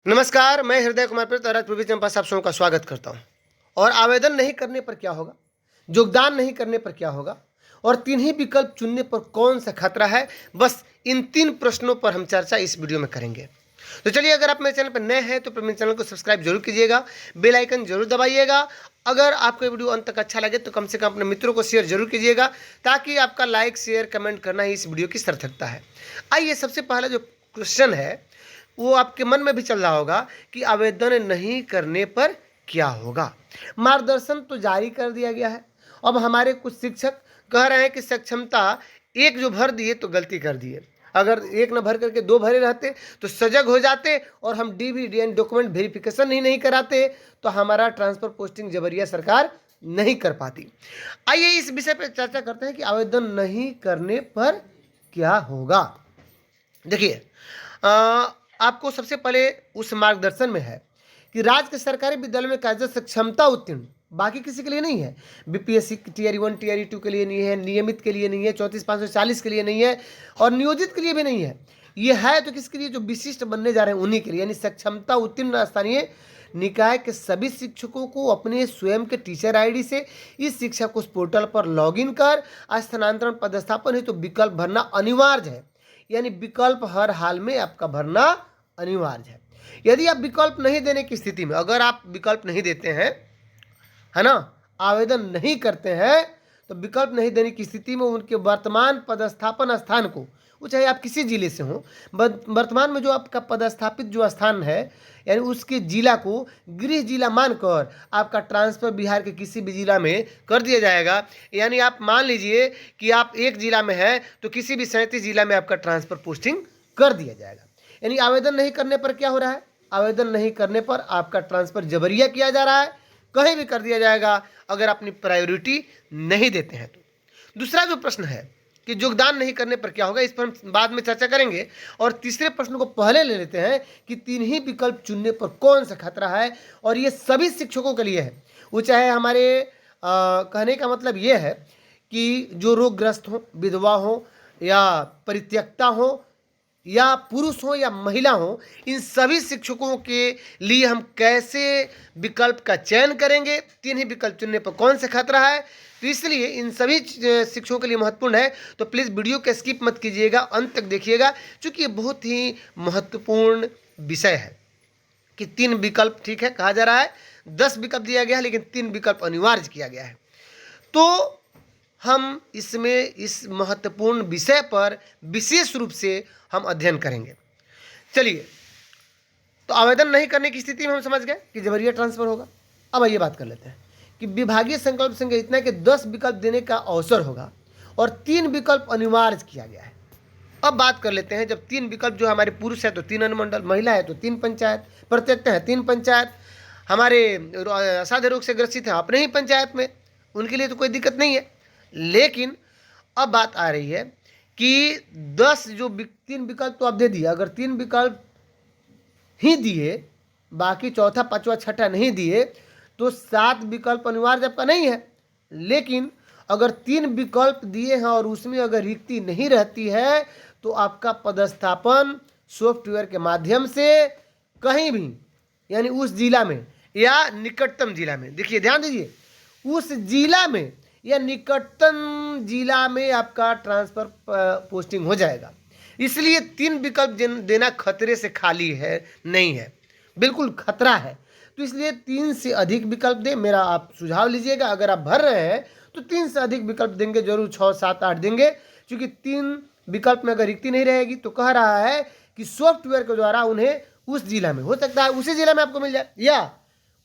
नमस्कार, मैं हृदय कुमार प्रवीण चंपा साहब सबका स्वागत करता हूं। और आवेदन नहीं करने पर क्या होगा, योगदान नहीं करने पर क्या होगा और तीन ही विकल्प चुनने पर कौन सा खतरा है, बस इन तीन प्रश्नों पर हम चर्चा इस वीडियो में करेंगे। तो चलिए, अगर आप मेरे चैनल पर नए हैं तो मेरे चैनल को सब्सक्राइब जरूर कीजिएगा, बेल आइकन जरूर दबाइएगा। अगर आपको वीडियो अंत तक अच्छा लगे तो कम से कम अपने मित्रों को शेयर जरूर कीजिएगा, ताकि आपका लाइक शेयर कमेंट करना ही इस वीडियो की सार्थकता है। आइए, सबसे पहला जो क्वेश्चन है वो आपके मन में भी चल रहा होगा कि आवेदन नहीं करने पर क्या होगा। मार्गदर्शन तो जारी कर दिया गया है। अब हमारे कुछ शिक्षक कह रहे हैं कि सक्षमता एक जो भर दिए तो गलती कर दिए, अगर एक न भर करके दो भरे रहते तो सजग हो जाते और हम डीवीडी डॉक्यूमेंट वेरिफिकेशन ही नहीं कराते तो हमारा ट्रांसफर पोस्टिंग जबरिया सरकार नहीं कर पाती। आइए इस विषय पर चर्चा करते हैं कि आवेदन नहीं करने पर क्या होगा। देखिए, आपको सबसे पहले उस मार्गदर्शन में है कि राज्य के सरकारी विद्यालय में कार्यरत सक्षमता उत्तीर्ण, बाकी किसी के लिए नहीं है। बीपीएससी टीआर 1 टीआर 2 के लिए नहीं है, नियमित के लिए नहीं है, 34,540 के लिए नहीं है और नियोजित के लिए भी नहीं है। ये है तो किसके लिए, जो विशिष्ट बनने जा रहे हैं उन्हीं के लिए। यानी सक्षमता उत्तीर्ण स्थानीय निकाय के सभी शिक्षकों को अपने स्वयं के टीचर आईडी से इस शिक्षा कोष पोर्टल पर लॉगिन कर स्थानांतरण पदस्थापन हेतु तो विकल्प भरना अनिवार्य है। यानी विकल्प हर हाल में आपका भरना अनिवार्य है। यदि आप विकल्प नहीं देने की स्थिति में, अगर आप विकल्प नहीं देते हैं, है ना, आवेदन नहीं करते हैं, तो विकल्प नहीं देने की स्थिति में उनके वर्तमान पदस्थापन स्थान को, वो चाहे आप किसी जिले से हो, वर्तमान में जो आपका पदस्थापित जो स्थान है यानी उसके जिला को गृह जिला मानकर आपका ट्रांसफर बिहार के किसी भी जिला में कर दिया जाएगा। यानी आप मान लीजिए कि आप एक जिला में हैं तो किसी भी 37 जिला में आपका ट्रांसफर पोस्टिंग कर दिया जाएगा। यानी आवेदन नहीं करने पर क्या हो रहा है, आवेदन नहीं करने पर आपका ट्रांसफर जबरिया किया जा रहा है, कहीं भी कर दिया जाएगा अगर अपनी प्रायोरिटी नहीं देते हैं तो। दूसरा जो प्रश्न है कि योगदान नहीं करने पर क्या होगा, इस पर हम बाद में चर्चा करेंगे। और तीसरे प्रश्न को पहले ले लेते हैं कि तीन ही विकल्प चुनने पर कौन सा खतरा है, और ये सभी शिक्षकों के लिए है। वो चाहे हमारे कहने का मतलब ये है कि जो रोगग्रस्त हो, विधवा हो या परित्यक्ता हो या पुरुष हो या महिला हो, इन सभी शिक्षकों के लिए हम कैसे विकल्प का चयन करेंगे, तीन ही विकल्प चुनने पर कौन सा खतरा है। तो इसलिए इन सभी शिक्षकों के लिए महत्वपूर्ण है, तो प्लीज़ वीडियो को स्किप मत कीजिएगा, अंत तक देखिएगा, क्योंकि ये बहुत ही महत्वपूर्ण विषय है कि तीन विकल्प, ठीक है, कहा जा रहा है 10 विकल्प दिया गया है लेकिन तीन विकल्प अनिवार्य किया गया है। तो हम इसमें इस महत्वपूर्ण विषय पर विशेष रूप से हम अध्ययन करेंगे। चलिए, तो आवेदन नहीं करने की स्थिति में हम समझ गए कि जबरिया ट्रांसफर होगा। अब आइए बात कर लेते हैं कि विभागीय संकल्प संख्या इतना कि 10 विकल्प देने का अवसर होगा और 3 विकल्प अनिवार्य किया गया है। अब बात कर लेते हैं, जब 3 विकल्प, जो हमारे पुरुष है तो 3 अनुमंडल, महिला है तो 3 पंचायत, प्रत्यक्ष है 3 पंचायत, हमारे असाध्य रोग से ग्रसित है अपने ही पंचायत में, उनके लिए तो कोई दिक्कत नहीं है। लेकिन अब बात आ रही है कि 10 जो 3 विकल्प तो आप दे दिए, अगर 3 विकल्प ही दिए, बाकी चौथा पांचवा छठा नहीं दिए, तो 7 विकल्प अनिवार्य आपका नहीं है। लेकिन अगर 3 विकल्प दिए हैं और उसमें अगर रिक्ति नहीं रहती है तो आपका पदस्थापन सॉफ्टवेयर के माध्यम से कहीं भी, यानी उस जिला में या निकटतम जिला में, देखिए ध्यान दीजिए, उस जिला में या निकटतम जिला में आपका ट्रांसफर पोस्टिंग हो जाएगा। इसलिए 3 विकल्प देना खतरे से खाली है नहीं है, बिल्कुल खतरा है। तो इसलिए 3 से अधिक विकल्प दें, मेरा आप सुझाव लीजिएगा। अगर आप भर रहे हैं तो 3 से अधिक विकल्प देंगे, जरूर 6, 7, 8 देंगे, क्योंकि 3 विकल्प में अगर रिक्ति नहीं रहेगी तो कह रहा है कि सॉफ्टवेयर के द्वारा उन्हें उस जिला में, हो सकता है उसी जिला में आपको मिल जाए या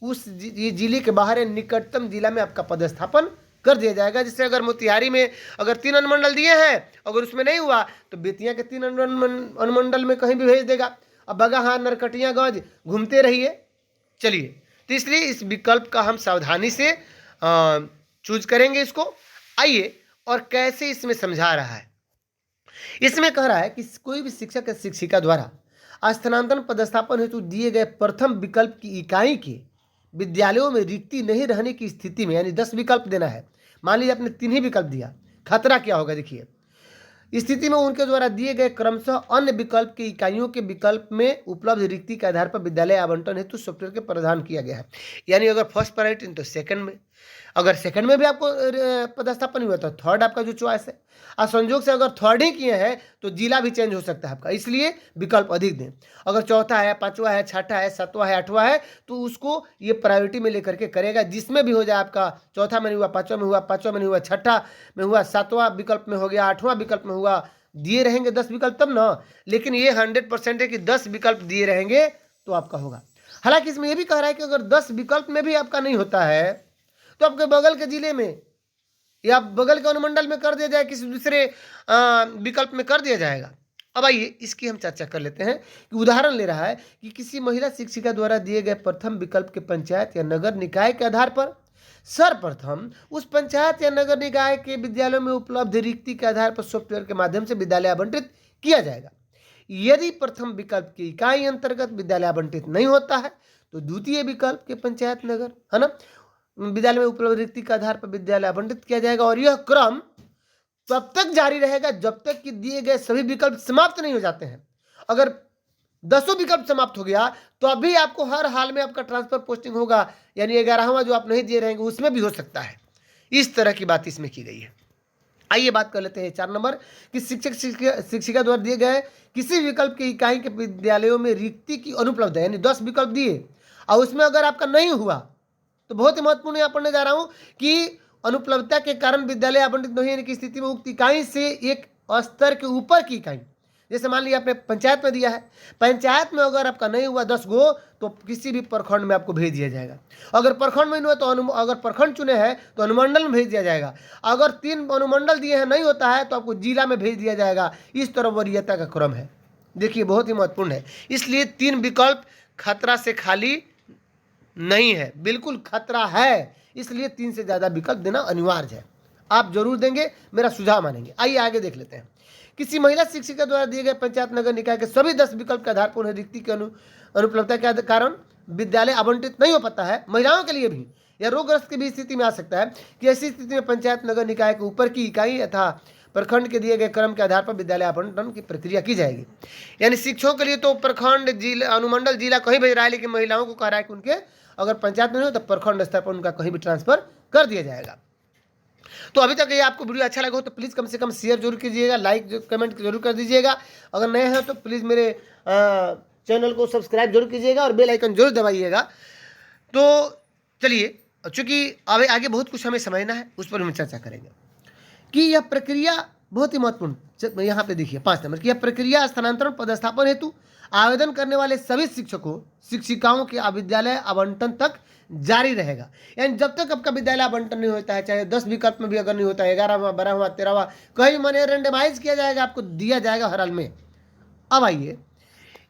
उस जिले के बाहर निकटतम जिला में आपका पदस्थापन कर दिया जाएगा। जिससे अगर मोतिहारी में अगर 3 अनुमंडल दिए हैं, अगर उसमें नहीं हुआ तो बेतिया के 3 अनुमंडल में कहीं भी भेज देगा। अब बगाहा, नरकटियागंज घूमते रहिए। चलिए, तो इसलिए इस विकल्प का हम सावधानी से चूज करेंगे इसको। आइए, और कैसे इसमें समझा रहा है, इसमें कह रहा है कि कोई भी शिक्षक या शिक्षिका द्वारा स्थानांतरण पदस्थापन हेतु दिए गए प्रथम विकल्प की इकाई के विद्यालयों में रिक्ति नहीं रहने की स्थिति में, यानी 10 विकल्प देना है, मान लीजिए आपने 3 ही विकल्प दिया, खतरा क्या होगा देखिए। स्थिति में उनके द्वारा दिए गए क्रमशः अन्य विकल्प के इकाइयों के विकल्प में उपलब्ध रिक्ति के आधार पर विद्यालय आवंटन हेतु सॉफ्टवेयर के प्रावधान किया गया है। यानी अगर फर्स्ट प्रायोरिटी तो सेकंड में, अगर सेकंड में भी आपको पदस्थापन हुआ तो थर्ड आपका जो चॉइस है, और संयोग से अगर थर्ड ही किए हैं तो जिला भी चेंज हो सकता है आपका, इसलिए विकल्प अधिक दें। अगर चौथा है, पांचवा है, छठा है, सातवां है, आठवां है तो उसको ये प्रायोरिटी में लेकर के करेगा, जिसमें भी हो जाए आपका चौथा में नहीं हुआ, पांचवा में हुआ, पांचवा में नहीं हुआ, छठा में हुआ, सातवां विकल्प में हो गया, आठवां विकल्प में हुआ, दिए रहेंगे 10 विकल्प तब ना। लेकिन ये 100% है कि 10 विकल्प दिए रहेंगे तो आपका होगा। हालांकि इसमें यह भी कह रहा है कि अगर 10 विकल्प में भी आपका नहीं होता है तो आपके बगल के जिले में या बगल के अनुमंडल में कर दिया जाए, किसी दूसरे विकल्प में कर दिया जाएगा। अब आइए इसकी हम चर्चा कर लेते हैं कि उदाहरण ले रहा है कि किसी महिला शिक्षिका द्वारा दिए गए प्रथम विकल्प के पंचायत या नगर निकाय के आधार पर सर्वप्रथम उस पंचायत या नगर निकाय के विद्यालयों में उपलब्ध रिक्ति के आधार पर सॉफ्टवेयर के माध्यम से विद्यालय आवंटित किया जाएगा। यदि प्रथम विकल्प की इकाई अंतर्गत विद्यालय आवंटित नहीं होता है तो द्वितीय विकल्प के पंचायत नगर है ना विद्यालय में उपलब्ध रिक्ति के आधार पर विद्यालय आवंटित किया जाएगा, और यह क्रम तब तक जारी रहेगा जब तक कि दिए गए सभी विकल्प समाप्त नहीं हो जाते हैं। अगर 10 विकल्प समाप्त हो गया तो अभी आपको हर हाल में आपका ट्रांसफर पोस्टिंग होगा, यानी 11वां जो आप नहीं दिए रहेंगे उसमें भी हो सकता है। इस तरह की बात इसमें की गई है। आइए बात कर लेते हैं 4 नंबर कि शिक्षक शिक्षिका द्वारा दिए गए किसी विकल्प की इकाई के विद्यालयों में रिक्ति की अनुपलब्ध है, यानी 10 विकल्प दिए और उसमें अगर आपका नहीं हुआ तो बहुत ही महत्वपूर्ण यहाँ पढ़ने जा रहा हूं कि अनुपलब्धता के कारण विद्यालय आवंटित नहीं होने की स्थिति में उक्त इकाई से एक स्तर के ऊपर की इकाई, जैसे मान लिया आपने पंचायत में दिया है, पंचायत में अगर आपका नहीं हुआ 10 गो तो किसी भी प्रखंड में आपको भेज दिया जाएगा। अगर प्रखंड में नहीं हुआ तो अगर प्रखंड चुने हैं तो अनुमंडल में भेज दिया जाएगा। अगर 3 अनुमंडल दिए हैं नहीं होता है तो आपको जिला में भेज दिया जाएगा। इस तरह वरीयता का क्रम है। देखिए बहुत ही महत्वपूर्ण है, इसलिए 3 विकल्प खतरा से खाली नहीं है, बिल्कुल खतरा है, इसलिए 3 से ज़्यादा विकल्प देना अनिवार्य है। आप जरूर देंगे, मेरा सुझाव मानेंगे। आइए आगे देख लेते हैं। किसी महिला शिक्षिका द्वारा दिए गए पंचायत नगर निकाय के सभी 10 विकल्प के आधार पर उन्हें रिक्ति की अनुपलब्धता के कारण विद्यालय आवंटित नहीं हो पाता है। महिलाओं के लिए भी या रोगग्रस्त की भी स्थिति में आ सकता है कि ऐसी स्थिति में पंचायत नगर निकाय के ऊपर की इकाई तथा प्रखंड के दिए गए क्रम के आधार पर विद्यालय आवंटन की प्रक्रिया की जाएगी। यानी शिक्षकों के लिए तो प्रखंड, जिला, अनुमंडल, जिला कहीं भेज रहा है, लेकिन महिलाओं को कह रहा है कि उनके अगर पंचायत में नहीं हो तो प्रखंड स्तर पर उनका कहीं भी ट्रांसफर कर दिया जाएगा। तो अभी तक ये आपको वीडियो अच्छा लगा हो तो प्लीज़ कम से कम शेयर जरूर कीजिएगा, लाइक कमेंट जरूर कर दीजिएगा। अगर नए हैं तो प्लीज़ मेरे चैनल को सब्सक्राइब जरूर कीजिएगा और बेल आइकन जरूर दबाइएगा। तो चलिए, चूँकि आगे बहुत कुछ हमें समझना है, उस पर हम चर्चा करेंगे कि यह प्रक्रिया बहुत ही महत्वपूर्ण। यहाँ पे देखिए 5 नंबर की यह प्रक्रिया स्थानांतरण पदस्थापन हेतु आवेदन करने वाले सभी शिक्षकों शिक्षिकाओं के विद्यालय आवंटन तक जारी रहेगा। यानी जब तक आपका विद्यालय आवंटन नहीं होता है, चाहे 10 विकल्प में भी अगर नहीं होता है, 11वां, 12वां, 13वां, कहीं मैंने रेंडमाइज किया जाएगा, आपको दिया जाएगा हर हाल में। अब आइए,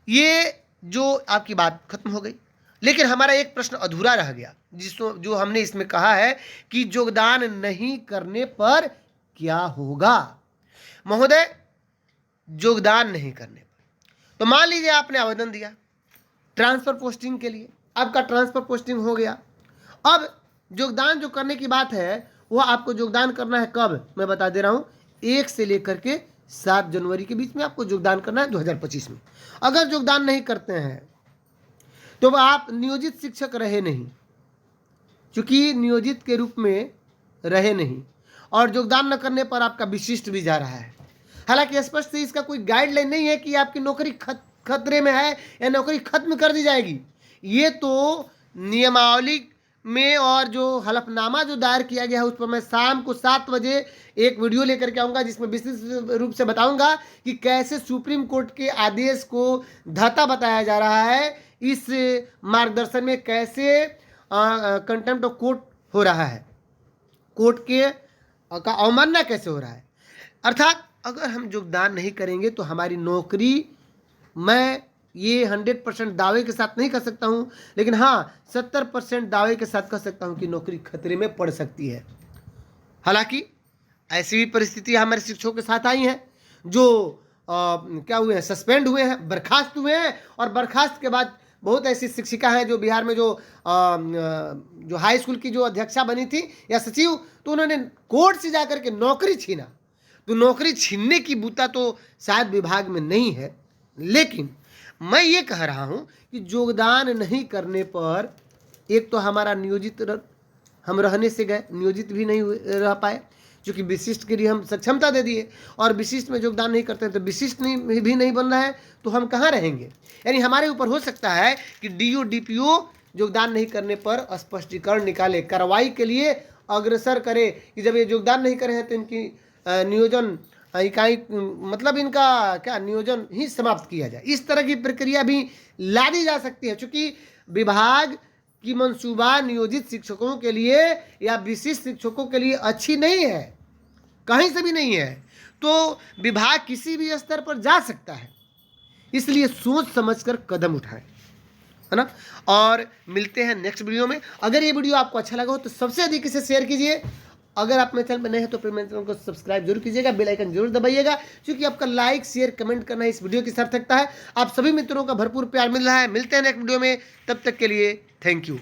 ये जो आपकी बात खत्म हो गई, लेकिन हमारा एक प्रश्न अधूरा रह गया, जो हमने इसमें कहा है कि योगदान नहीं करने पर क्या होगा। महोदय, योगदान नहीं करने पर तो मान लीजिए आपने आवेदन दिया ट्रांसफर पोस्टिंग के लिए, आपका ट्रांसफर पोस्टिंग हो गया। अब योगदान जो करने की बात है वो आपको योगदान करना है कब, मैं बता दे रहा हूं, 1 से लेकर के 7 जनवरी के बीच में आपको योगदान करना है 2025 में। अगर योगदान नहीं करते हैं तो आप नियोजित शिक्षक रहे नहीं, चूंकि नियोजित के रूप में रहे नहीं, और योगदान न करने पर आपका विशिष्ट भी जा रहा है। हालांकि स्पष्ट से इसका कोई गाइडलाइन नहीं है कि आपकी नौकरी खतरे में है या नौकरी खत्म कर दी जाएगी। ये तो नियमावली में और जो हलफनामा जो दायर किया गया है उस पर मैं शाम को 7 बजे एक वीडियो लेकर के आऊँगा, जिसमें विशेष रूप से बताऊंगा कि कैसे सुप्रीम कोर्ट के आदेश को धता बताया जा रहा है। इस मार्गदर्शन में कैसे कंटेम्प्ट ऑफ कोर्ट हो रहा है, कोर्ट के का अवमानना कैसे हो रहा है। अर्थात अगर हम योगदान नहीं करेंगे तो हमारी नौकरी, मैं ये 100% दावे के साथ नहीं कर सकता हूँ, लेकिन हाँ 70% दावे के साथ कह सकता हूँ कि नौकरी खतरे में पड़ सकती है। हालांकि ऐसी भी परिस्थितियाँ हमारे शिक्षकों के साथ आई हैं जो क्या हुए हैं, सस्पेंड हुए हैं, बर्खास्त हुए हैं, और बर्खास्त के बाद बहुत ऐसी शिक्षिका हैं जो बिहार में जो हाई स्कूल की जो अध्यक्षा बनी थी या सचिव, तो उन्होंने कोर्ट से जाकर के नौकरी छीना। तो नौकरी छीनने की बूता तो शायद विभाग में नहीं है, लेकिन मैं ये कह रहा हूँ कि योगदान नहीं करने पर एक तो हमारा हम रहने से गए, नियोजित भी नहीं रह पाए, क्योंकि विशिष्ट के लिए हम सक्षमता दे दिए और विशिष्ट में योगदान नहीं करते हैं तो विशिष्ट भी नहीं बन रहा है, तो हम कहाँ रहेंगे। यानी हमारे ऊपर हो सकता है कि डीओ डीपीओ योगदान नहीं करने पर स्पष्टीकरण निकाले, कार्रवाई के लिए अग्रसर करे कि जब ये योगदान नहीं करे हैं तो इनकी नियोजन इकाई मतलब इनका क्या नियोजन ही समाप्त किया जाए। इस तरह की प्रक्रिया भी ला दी जा सकती है, क्योंकि विभाग की मंसूबा नियोजित शिक्षकों के लिए या विशिष्ट शिक्षकों के लिए अच्छी नहीं है, कहीं से भी नहीं है। तो विभाग किसी भी स्तर पर जा सकता है, इसलिए सोच समझकर कदम उठाएं, है ना। और मिलते हैं नेक्स्ट वीडियो में। अगर ये वीडियो आपको अच्छा लगा हो तो सबसे अधिक इसे शेयर कीजिए। अगर आप मेरे चैनल पर नए हैं तो फिर मेरे चैनल को सब्सक्राइब जरूर कीजिएगा, बेल आइकन जरूर दबाइएगा, क्योंकि आपका लाइक शेयर कमेंट करना इस वीडियो की सार्थकता है। आप सभी मित्रों का भरपूर प्यार मिल रहा है। मिलते हैं नेक्स्ट वीडियो में, तब तक के लिए थैंक यू।